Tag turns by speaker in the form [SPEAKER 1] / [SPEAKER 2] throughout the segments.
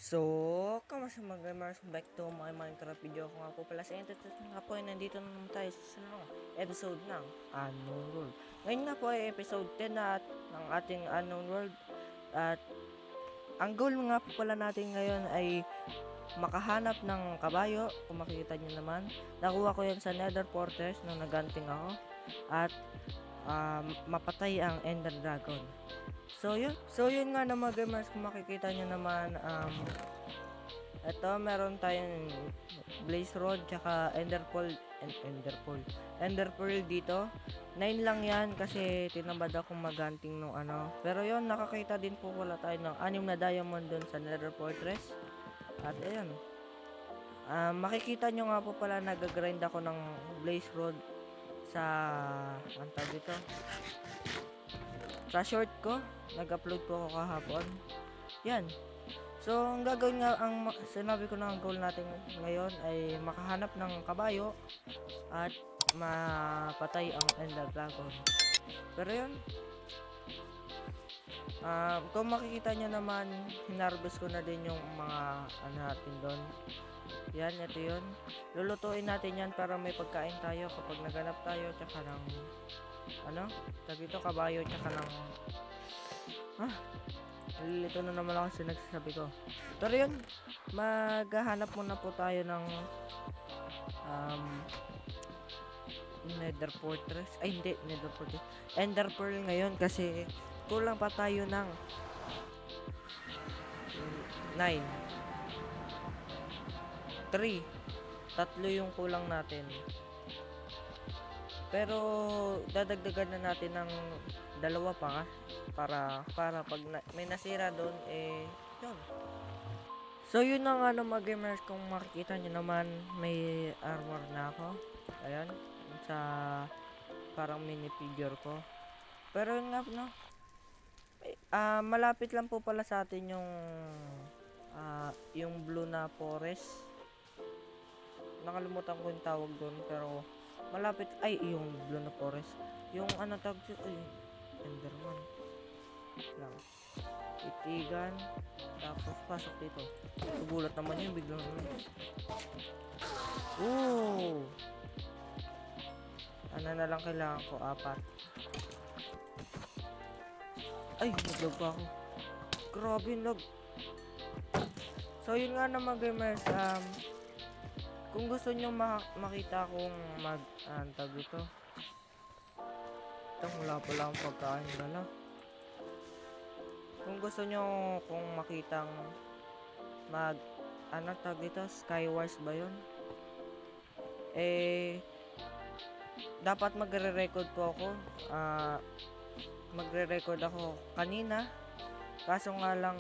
[SPEAKER 1] So, kamusta mga gamers? Back to my Minecraft video ko nga po pala sa entertainment nga po ay nandito na naman tayo sa episode ng Unknown World. Ngayon nga po ay episode 10 na ng ating Unknown World. At ang goal nga po pala natin ngayon ay makahanap ng kabayo. Kung makikita nyo naman, nakuha ko yan sa Nether Fortress nung naganting ako. At mapatay ang Ender Dragon. So yun nga na mga gamers, kung makikita nyo naman, ito meron tayong Blaze Rod tsaka Ender Pearl dito. 9 lang yan kasi tinambad akong maganting nung ano. Pero yun, nakakita din po wala tayo ng 6 na diamond dun sa Nether Fortress. At ayun, makikita nyo nga po pala nag-grind ako ng Blaze Rod sa dito sa short ko, nag-upload po ako kahapon. Yan. So, ang gagawin nga, ang sinabi ko na ang goal natin ngayon ay makahanap ng kabayo at mapatay ang Ender Dragon. Pero yun, kung makikita nyo naman, hinarvest ko na din yung mga natin doon. Yan, ito yun. Lulutuin natin yan para may pagkain tayo kapag naganap tayo, tsaka ng dito kabayo, tsaka ng nalilito na naman ako sa nagsasabi ko. Pero yun, maghahanap muna po tayo ng Nether Fortress. Ay hindi, Nether Fortress, Ender Pearl ngayon kasi kulang pa tayo ng 9. 3 tatlo yung kulang natin. Pero dadagdagan na natin ng 2 pa para pag may nasira doon yun. So yun na nga mga gamers, kung makikita nyo naman may armor na ako. Ayan, sa parang mini figure ko. Pero yun nga no, malapit lang po pala sa atin yung blue na forest. Nakalimutan ko yung tawag doon, pero malapit ay yung blue na forest. Yung tawag siya, Enderman lang. Itigan, tapos pasok dito. Nagulat naman yun, biglang na lang kailangan ko, 4. Ay, naglag pa ako. Grabe lag. So yun nga naman gamers, kung gusto nyo makita kung tag ito. Wala pala akong pagkain dala. Kung gusto nyo kung makitang tag ito, Skywars ba yun? Dapat magre-record po ako. Magre-record ako kanina. Kaso nga lang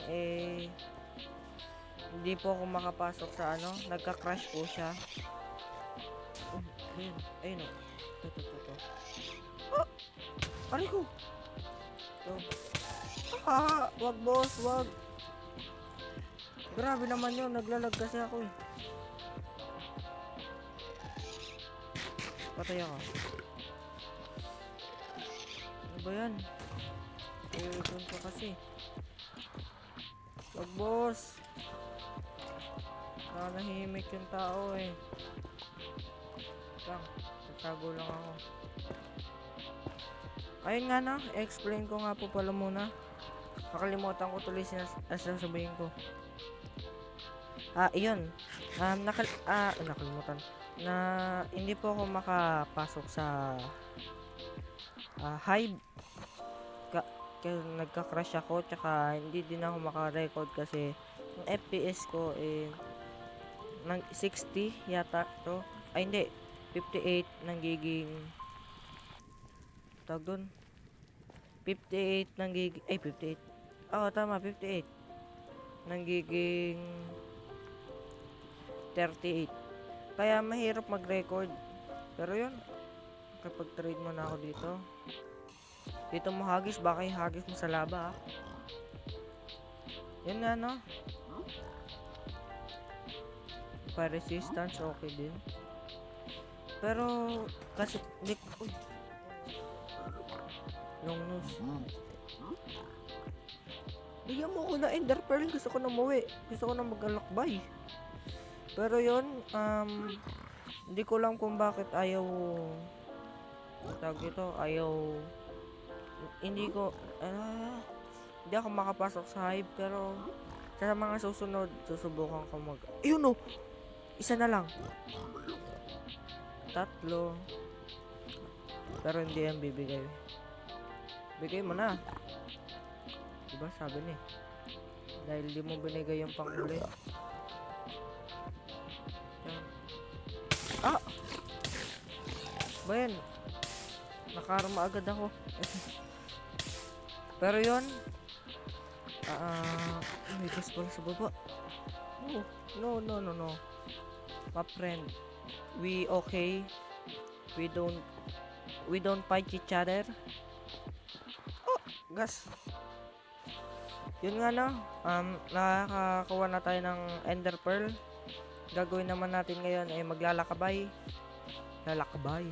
[SPEAKER 1] hindi po ako makapasok sa nagka-crash po siya. Ayun o. Ito. Aray ko! Wag boss, wag! Grabe naman yun, naglalag kasi ako Patay ako. Ano ba yan? Doon pa kasi. Wag boss! Nahimik yung tao Tatago lang ako. Ayun nga na, explain ko nga po pala muna. Nakalimutan ko tuloy sasabihin ko. Iyon. Nakalimutan. Na hindi po ako makapasok sa Hive. Nagka-crash ako, tsaka hindi din ako maka-record kasi yung FPS ko ng 60 yata to. Ay hindi, 58 nagiging tawag doon. 58 nagiging 58. Tama, 58 nagiging 38. Kaya mahirap mag-record. Pero yun, kapag trade mo na ako dito mo hagis, baka ihagis mo sa laba Yun nga no. Pa resistance okay din. Pero kasi long nose. Bigyan mo ako na Ender Pearl. Gusto ko na umuwi. Gusto ko na mag-alakbay. Pero yun, hindi ko lang kung bakit ayaw, tawag dito, ayaw, hindi ko, hindi ako makapasok sa hive. Pero sa mga susunod, susubukan ko ayun o! Isa na lang. 3. Pero hindi yan bibigay. Bigay mo na. Diba sabi ni? Dahil di mo binigay yung panghuli. Yan. Ah! Bayan. Nakarma agad ako. Pero yun. May gas pala sa baba. No. My friend. We okay. We don't fight each other. Oh, gas. Yun nga na. Nakakakuha na tayo ng Ender Pearl. Gagawin naman natin ngayon ay maglalakabay. Lalakbay.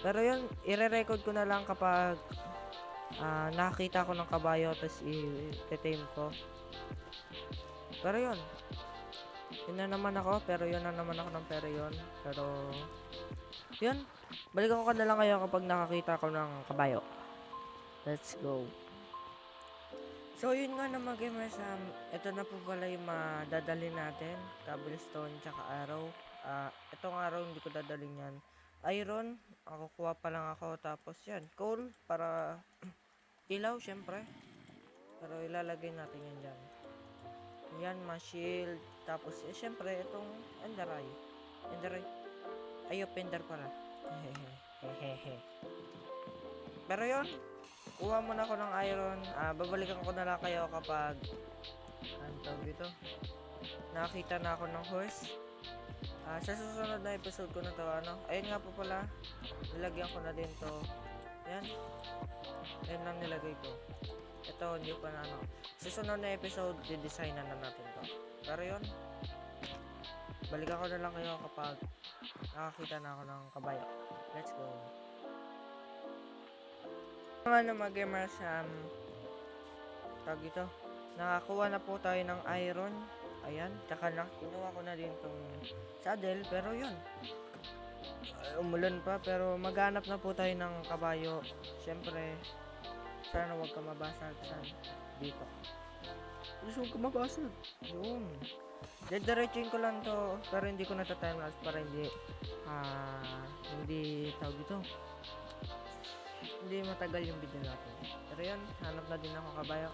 [SPEAKER 1] Pero yun, ire-record ko na lang kapag nakakita ko ng kabayo tapos i-tame ko. Pero yun. Yun na naman ako. Pero yun na naman ako ng pero yun. Pero yun. Balikan ko na lang kayo kapag nakakita ko ng kabayo. Let's go. So yun nga naman gamers, ito na po pala yung madadalhin natin, cobblestone tsaka arrow. Itong araw hindi ko dadalhin yan. Iron, kukuha pa lang ako, tapos yan, coal para ilaw syempre. Pero ilalagay natin yan dyan. Yan, ma-shield, tapos syempre itong enderay. Ayop, ender pala. Hehehe. Pero yun, kuha muna ako ng iron. Babalikan ko na lang kayo kapag dito nakakita na ako ng horse. Sa susunod na episode ko na to, ayun nga po pala, nilagyan ko na din to. Yan. Yan lang nilagay ko. Ito, hindi pa na susunod na episode, didesign na natin to. Pero yun, balikan ko na lang kayo kapag nakakita na ako ng kabayo. Let's go. Mga na mga gamers, tag ito, nakakuha na po tayo ng iron. Ayan, tsaka kinuha ko na din tong saddle. Pero yun, umulan pa, pero maghanap na po tayo ng kabayo. Syempre, sana huwag ka mabasag dito. Huwag ka mabasag. Yun, diretsuin ko lang to, pero hindi ko nata-timelapse para hindi tawag ito, hindi matagal yung video natin. Pero yun, hanap na din ako kabayo.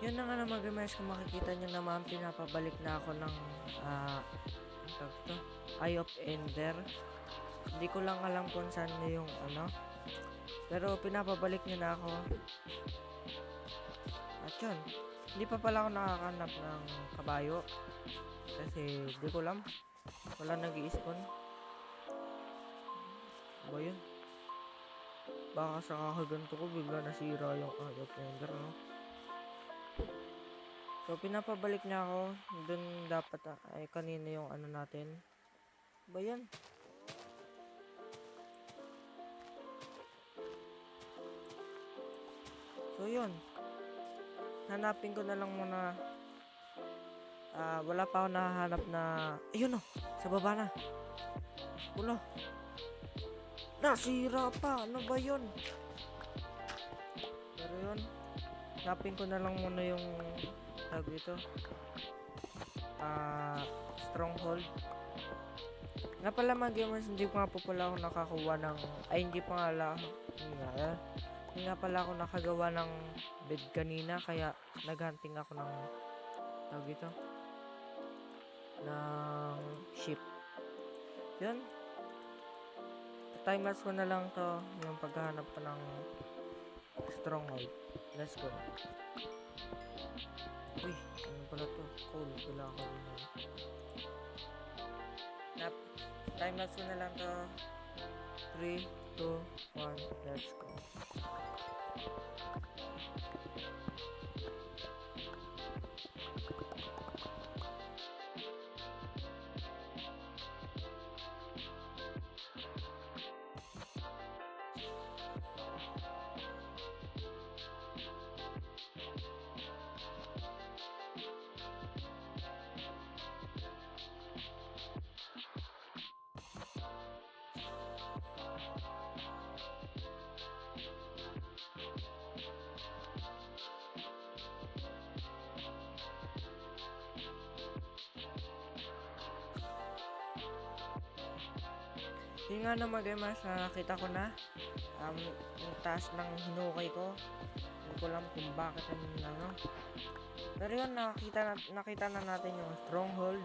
[SPEAKER 1] Yun na nga naman gamers, kung makikita nyo naman, pinapabalik na ako ng Eye of Ender. Hindi ko lang alam kung saan yung pero pinapabalik nyo na ako. At yun, hindi pa pala ako nakakanap ng kabayo kasi di ko alam, wala nag-i-spawn. Ba yun, baka sa kakaganto ko bigla nasira yung Eye of Ender, So pinapabalik niya ako. Dun dapat ay kanina yung natin. Ba yan? So yun, hanapin ko na lang muna. Wala pa ako nahahanap na, ayun sa baba na. Ulo, nasira pa. Ano ba yun? Pero yun, hanapin ko na lang muna yung dito, stronghold. Nga pala mga gamers, hindi pa nga po pala ako nakakuha ng, hindi nga pala ako nakagawa ng bed kanina, kaya naghunting ako ng dito, ng ship. Yun, timelapse ko na lang to, yung paghahanap ko ng stronghold. Let's go. Uy, ano pala to? Cool, pala ako. Timelapse ko na lang to. 3, 2, 1, let's go. Yun nga naman guys, nakita ko na yung taas ng hinukay ko. Hindi ko alam kung bakit ano. Pero yun, nakita na natin yung stronghold.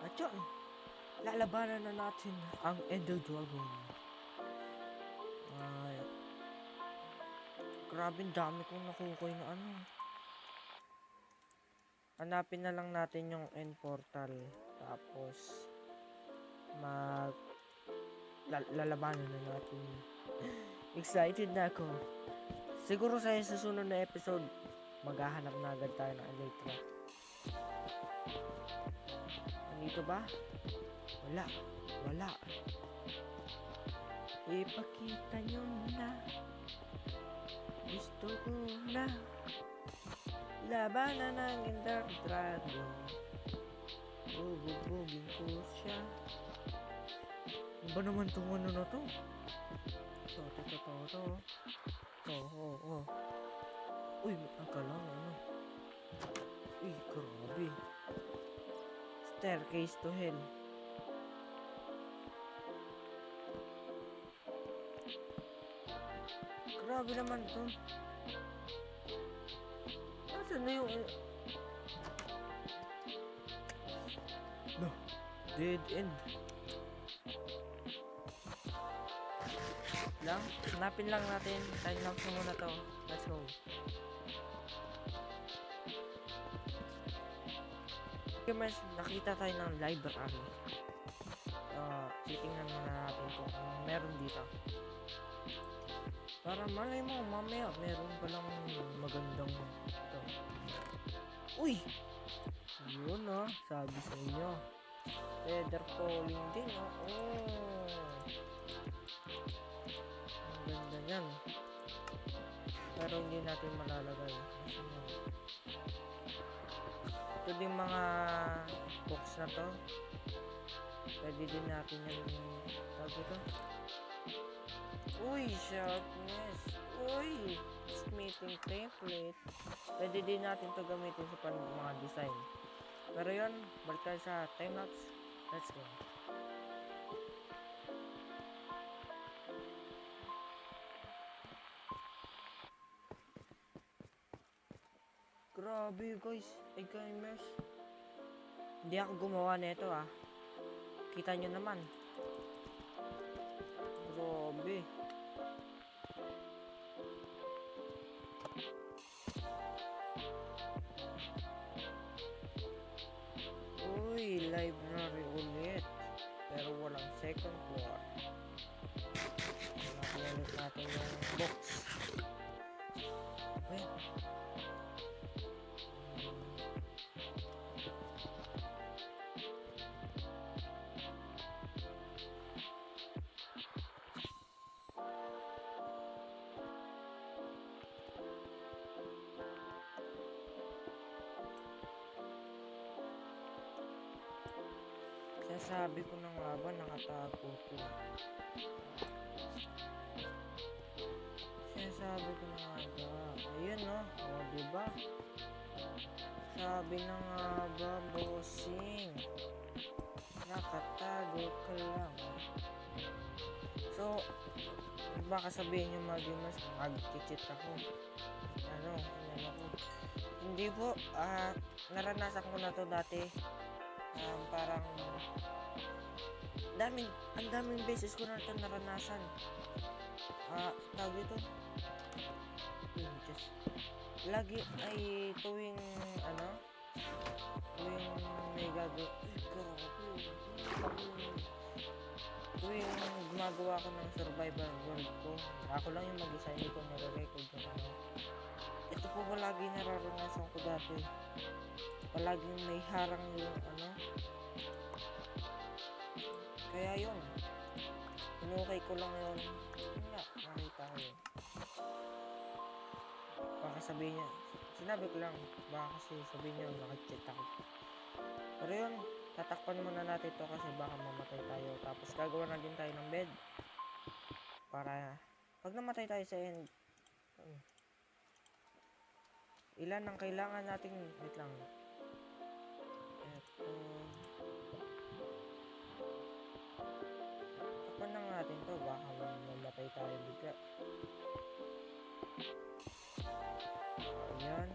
[SPEAKER 1] At yun, lalabanan na natin ang Ender Dragon. Grabe, dami kong nakukoy na ano. Hanapin na lang natin yung end portal. Tapos lalabanan na natin. Excited na ako. Siguro sa susunod na episode, maghahanap na agad tayo ng Elytra. Nandito ba? Wala. Ipakita nyo na. Gusto ko na labanan ng Ender Dragon. Bubugin ko siya. Ano ba naman itong ano na to? Ito. Uy, magka lang ano. Uy, grabe. Staircase to hell. Grabe naman to. Nasaan na yung... No, dead end. Hanapin lang natin. Time lapse muna to. Let's go. Okay, mas nakita tayo ng library. Titingnan muna natin kung meron dito. Para malay mo, mamaya meron palang magandang ito. Uy! Yun sabi sa inyo. Feather falling din Ang ganda yan. Pero hindi natin malalagay. Ito din mga box na to. Pwede din natin yung tawag ito. Uy, sharpness. Uy, smithing template. Pwede din natin to gamitin sa mga design. Pero yun, balik tayo sa time-lapse. Let's go. Grabe guys, gamers. Hindi ako gumawa nito Kita nyo naman. Grabe. Uy, library ulit. Pero walang second floor. Ulit natin yung box. Wait. Sabi ko na nga ba, nakatago ko. Sabi ko na nga ba. Ayun diba? Sabi na nga ba, bossing. Nakatago ka lang. So, baka sabihin nyo mag-imas, mag-cheat ako. Ano ako. Hindi po, naranasan ko na to dati. Parang ang daming beses ko na ito naranasan. Tawag ito. Lagi ay tuwing may gagawin. tuwing gumagawa ko ng survival world ko, ako lang yung mag-isa, hindi ko nare-record yung ano. Ito po palagi nararanasan ko dati. Palaging may harang yung ano. Kaya yun. Inukay ko lang yun. Yun nga, nakita ko yun. Baka sabihin niya, sinabi ko lang, baka kasi sabihin niya, nakachit ako. Pero yun, tatakpan muna natin to kasi baka mamatay tayo. Tapos gagawa na din tayo ng bed. Para, pag namatay tayo sa end, ilan ang kailangan nating, wait lang. Eto. Takpan lang natin to, baka mamatay tayo bigla. Ayan.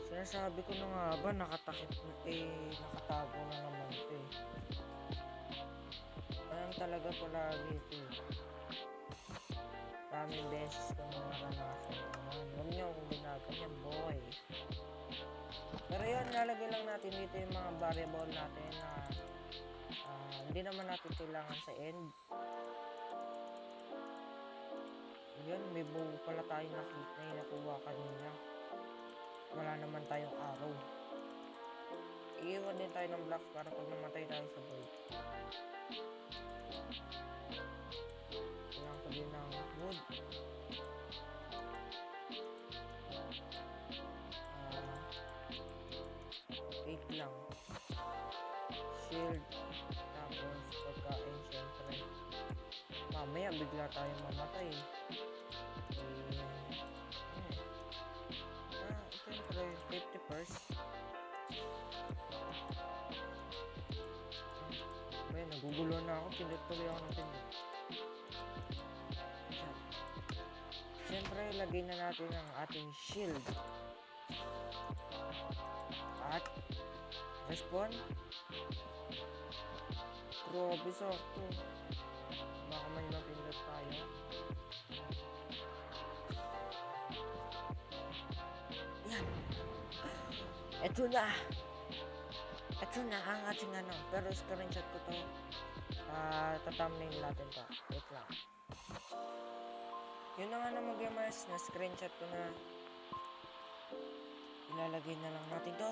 [SPEAKER 1] Sinasabi ko na nga ba, nakatakip na, nakatago na naman ito eh. Ayan talaga palagi ito eh. Maraming beses ko na naranasan. Huwag niyo akong ginaganyan, boy. Pero yun, lalagay lang natin dito yung mga variable natin na hindi naman natin kailangan sa end. Yun, may buo pala tayo nakita na nakuha kanina. Wala naman tayong araw. Iiwan din tayo ng blocks para pag namatay tayo sa void. Kailangan ko din ng wood. 8 lang. Shield. Tapos pagkain syempre. Mamaya bigla tayo mamatay. Syempre 50 first. Ayan, nagugulo na ako. Pindot tuloy ako ng pindot. Siyempre, lagay na natin ang ating shield. At respawn. Grabe sakto. Baka may mapindot tayo. Yan. Ito na. Ito na ang ating ano. Pero screenshot ko to. Tatthumbnail natin to. Wait lang. Yun na nga na mag-gamers. Na screenshot ko na. Ilalagay na lang natin to.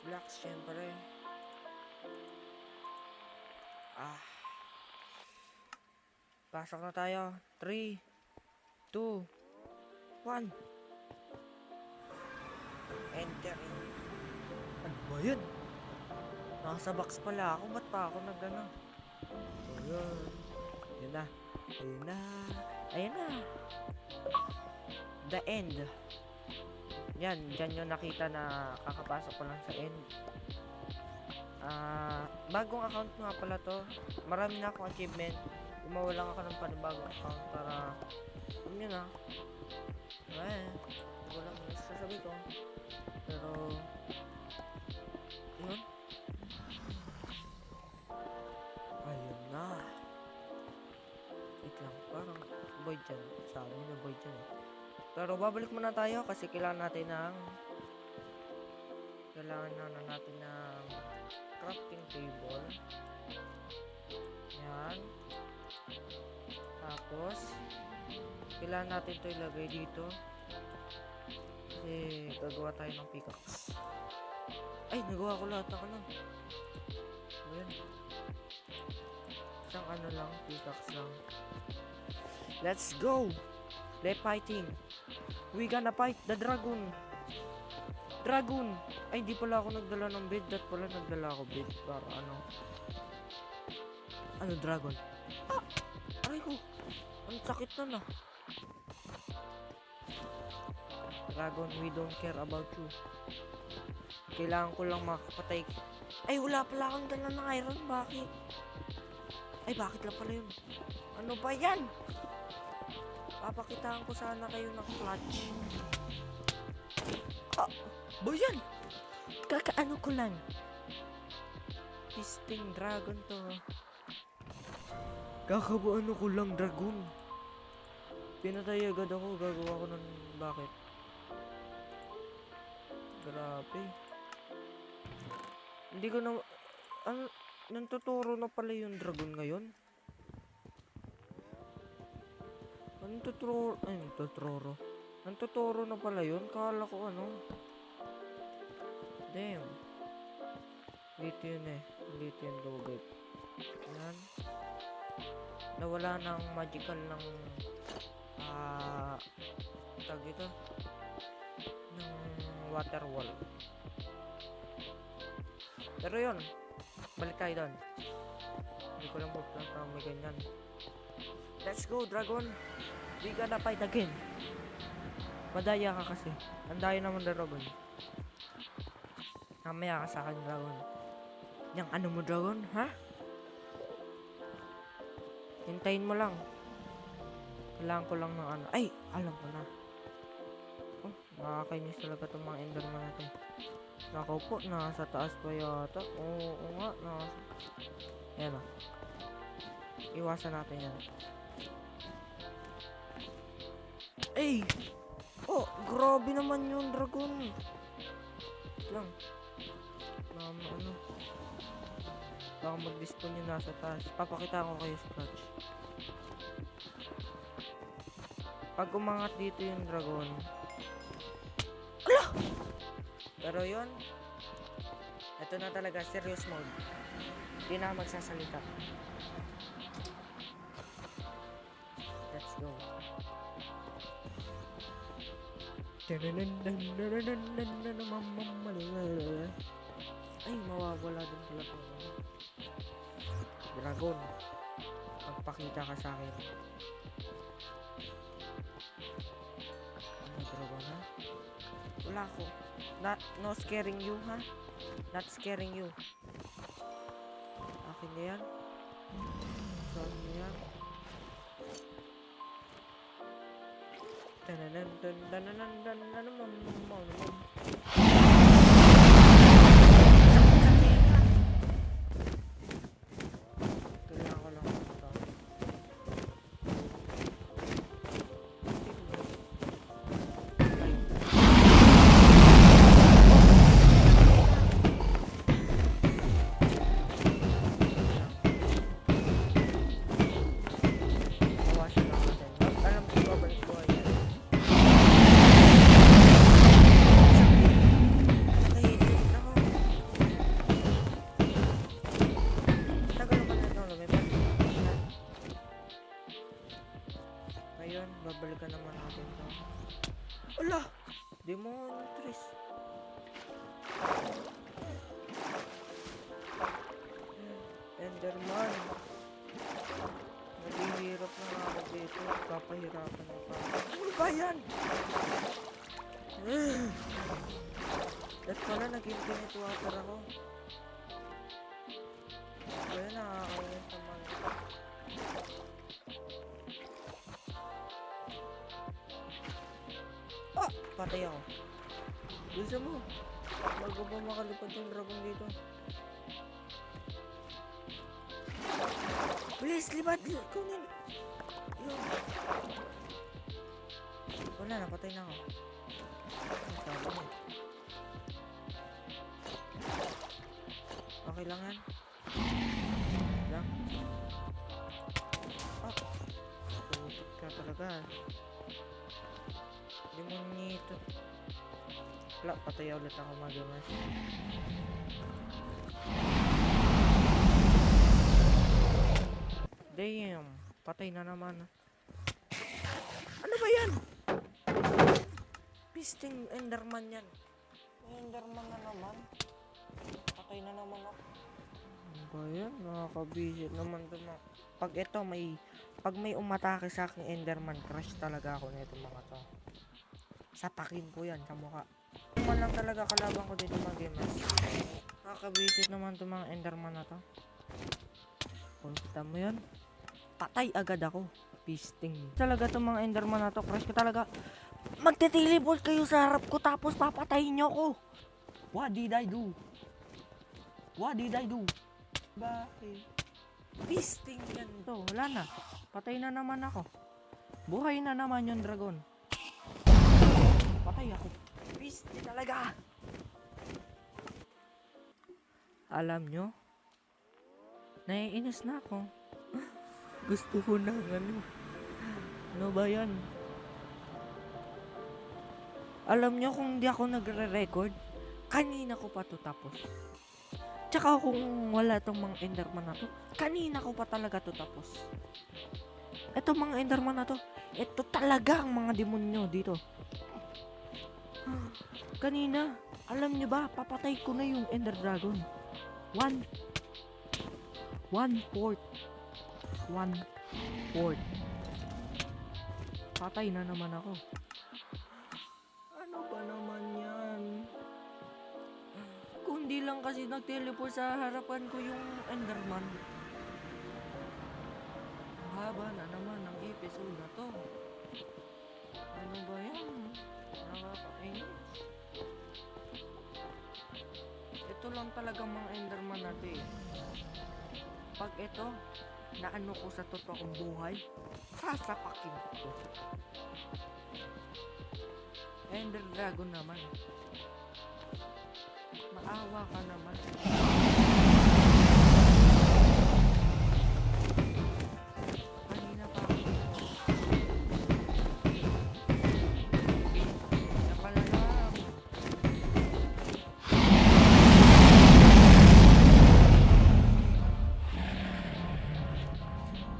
[SPEAKER 1] Blocks syempre. Pasok na tayo. 3, 2, 1. Entering. Ano ba yun? Nasa box pala ako. Ba't pa ako nag-ano? Ayun. Ayun na. Ayun na. Ayun na. The end. Yan. Diyan yung nakita na kakapasok ko lang sa end. Bagong account nga pala to. Marami na akong achievement. Gumawa lang ako ng panibagong account para yun na. Wala lang sasabi ko. Pero yun. Ayun na. Wait lang. Parang void dyan. Sabi na void dyan eh. Pero babalik muna tayo kasi kailangan natin ng crafting table. Yan. Tapos kailangan natin ito ilagay dito kasi gagawa tayo ng pickaxe. Ay, nagawa ko lahat ng ano. Ayan. Isang ano lang, pickaxe lang. Let's go! Let's fighting. We gonna fight the dragon. Dragon! Ay, hindi pala ako nagdala ng bed. Dat pala nagdala ako bed. Para ano. Ano, dragon? Aray ko! Ang sakit na. Dragon, we don't care about you. Kailangan ko lang makapatay. Ay, wala pala akong dala ng iron. Bakit? Ay, bakit lang pala yun? Ano ba yan? Papakitaan ko sana kayo ng clutch. Ba yan? Kakaano ko lang. Pisting dragon to. Kakabuano ko lang dragon. Pinatay agad ako. Gagawa ko ng bakit? Grabe. Hindi ko na... Nantuturo na pala yung dragon ngayon. Nantuturo na pala yun. Kala ko ano. Damn. Dito yun eh. Dito yung lugit. Yan. Nawala ng magical ng tag ito. Ng water wall. Pero yun. Balik tayo doon. Hindi ko lang magplanta may ganyan. Let's go, dragon. We gonna fight again. Madaya ka kasi. Andayo naman dragon. Namaya ka sa akin, dragon. Yang ano mo, dragon? Ha? Hintayin mo lang. Kailangan ko lang ng ano. Ay! Alam ko na. Oh, nakakainis talaga itong mga enderman natin. Nakaw po, nasa taas pa yata. Oo nga, nasa... Ayan o. Iwasan natin yan. Ay! Oh, grabe naman yung dragon. Wait lang. Ano? Baka mag-despawn yung nasa taas. Papakita ko kayo sa clutch. Pag umangat dito yung dragon. Ala! Pero yun, ito na talaga, serious mode. Hindi na magsasalita. Let's go. Ay, mawawala din pala po. Dragon, magpakita ka sa akin. Ano dragon ha? Wala ko. No scaring you ha? Not scaring you. Akin na yan. Saan na yan? Kailangan ko lang ito. Ngayon, babalikan naman natin ito. Ala! Demontress! Enderman! Naghihirap na nga ako dito. Kapahirapan na pa. Ano ba yan? At pala, nag-infinite water ako. Kaya nakakainis naman. Ah! Patay ako. Gusto mo? Bago ba makalipad yung dragon dito? Bilis! Lipat! Kunin! Yun! Wala, napatay na ako. Sabi mo. Okay lang yan. Lang. Ah! Tutok ka talaga. Demonito. Wala, patay ulit ako magamas. Damn, patay na naman. Ano ba yan? Pisting enderman yan. Enderman na naman. Patay na naman ako. Ano ba yan? Nakakabisit naman ito. Pag may umatake sa aking enderman, crush talaga ako na itong mga to. Satakin ko yan sa mukha. Naman lang talaga kalaban ko dito mga gamers. Nakakabisit naman itong mga enderman na to. Kung kita mo yan, patay agad ako. Pisting. Talaga itong mga enderman na to, crush ko talaga. Magte-teleport kayo sa harap ko tapos papatayin nyo ko. What did I do? What did I do? Bakit? Pisting yan to. Wala na. Patay na naman ako. Buhay na naman yung dragon. Patay ako. Pisting talaga. Alam nyo? Naiinis na ako. Gusto ko na ano. Ano ba yan? Alam nyo kung hindi ako nagre-record, kanina ko pa to tapos. Tsaka kung wala tong mga Enderman na to, kanina ko pa talaga to tapos. Eto mga Enderman na to, ito talaga ang mga demonyo dito. Kanina, alam nyo ba, papatay ko na yung Ender Dragon. 1/4. Patay na naman ako. Ano ba naman yan? Kundi lang kasi nag-teleport sa harapan ko yung Enderman. Haba na naman ang episode na to. Ano ba yan? Nakakainis. Ito lang talagang mga Enderman natin. Pag ito, naano ko sa totoong buhay, sasapakin ko. Ender Dragon naman. Maawa ka naman. Kanina pa ako. Napalalam.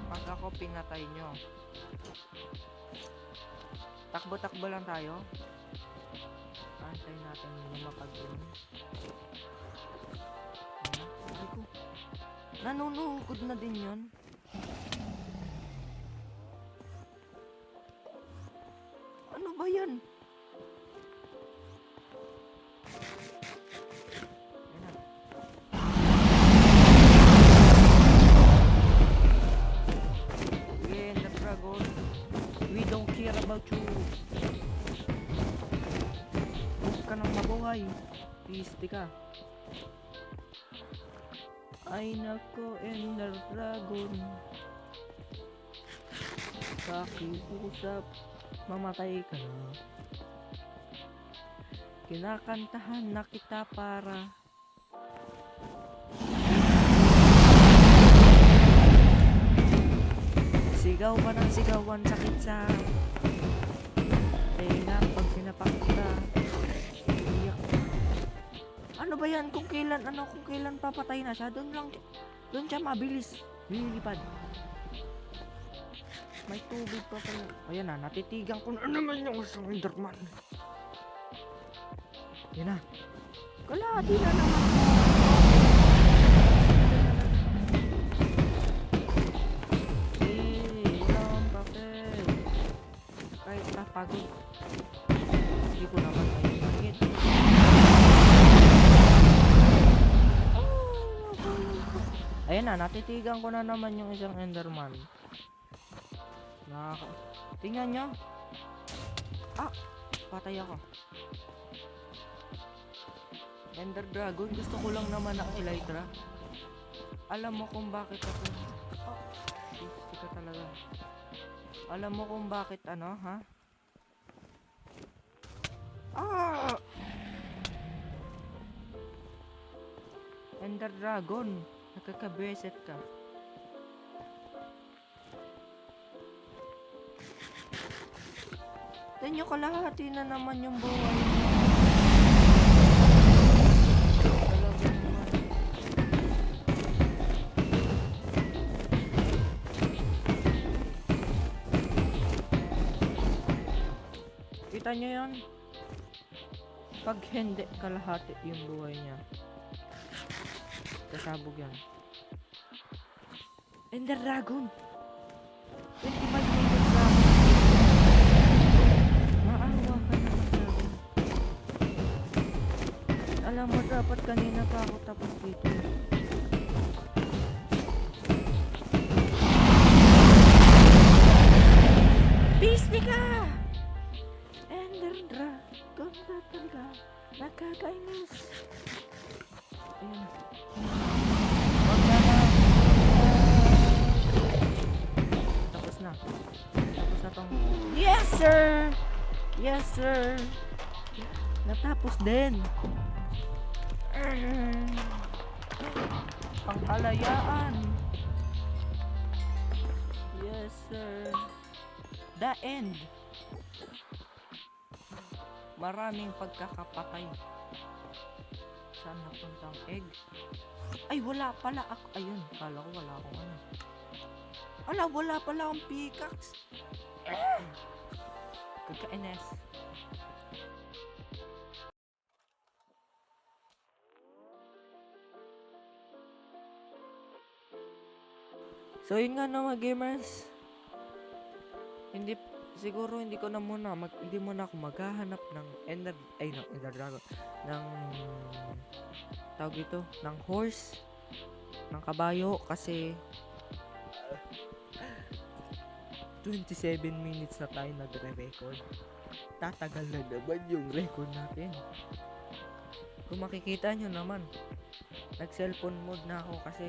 [SPEAKER 1] Pag ako pinatay nyo, takbo-takbo lang tayo. Antay natin lumapag-in. Ay ko. Nanunungkod na din yun. Ano ba yan? Yan na. Again, the dragon. We don't care about you. Huwag ka nang mabuhay. Piste ka. Ay nako, Ender Dragon. Pakiusap, mamatay ka na. Kinakantahan na kita para sigaw ka ng sigawan, sakit sa tenga pag sinapak kita. Iyak. Ano ba yan? Kung kailan papatay na siya, doon siya mabilis lilipad. May tubig pa pala. Ayan na, natitigan ko na naman yung isang Enderman. Yan na. Kalahati na naman. Wala akong papel. Kahit napagod, hindi ko naman mainit. Ayan na, natitigan ko na naman yung isang Enderman. Tingnan nyo. Patay ako. Ender Dragon, gusto ko lang naman ang Elytra. Alam mo kung bakit ako. Gusto ka talaga. Alam mo kung bakit ano, ha? Ender Dragon, nakakabeset ka. Tanyo kalahati na naman yung buhay mo. Talaga naman. Kita nyo yun? Pag hindi kalahati yung buhay niya, kasabog yan. Ender Dragon! 25 minutes na ako. Maawa ka naman sa akin. Alam mo, dapat kanina pa ako tapos dito. Piste ka! Ender Dragon ka talaga. Nakakainis. Ayan. Wag na na. Tapos na. Tapos na tong... Yes, sir! Yes, sir! Natapos din. ang kalayaan. Yes, sir. The end. Maraming pagkakapatay. Saan napuntang egg? Ay, wala pala ako. Ayun, kala ko wala akong ano. Ala, wala pala akong pickaxe. Kagka-NS. So yun nga na mga gamers. Siguro hindi ko na muna hindi muna ako maghahanap ng ender dragon ng tawag dito ng horse ng kabayo kasi 27 minutes na tayo nagre-record. Tatagal na naman yung record natin. Kung makikita nyo naman, nag cellphone mode na ako kasi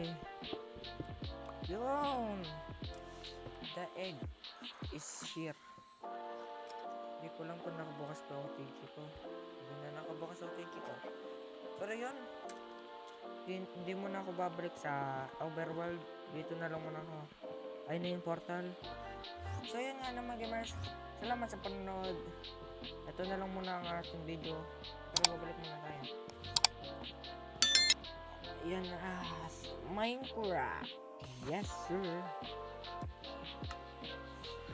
[SPEAKER 1] yun, the egg is here. Hindi ko lang kung nakabukas pa OTG ko. Hindi na nakabukas OTG ko. Pero yun, hindi mo na ako babalik sa overworld. Dito na lang muna ako. Ayun na yung portal. So yun nga naman gamers. Salamat sa panonood. Ito na lang muna ang ating video. Pero babalik muna tayo. Yan na, Minecraft. Yes sir.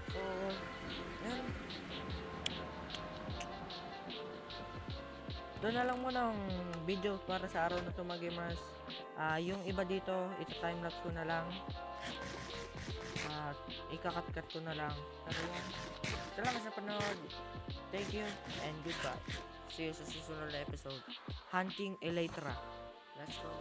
[SPEAKER 1] So yun, ito na lang muna ang video para sa araw na to mga gamers. Yung iba dito, ito timelapse ko na lang. Ikakat-cut ko na lang. Pero yun, salamat sa panood. Thank you and goodbye. See you sa susunod na episode. Hunting Elytra. Let's go.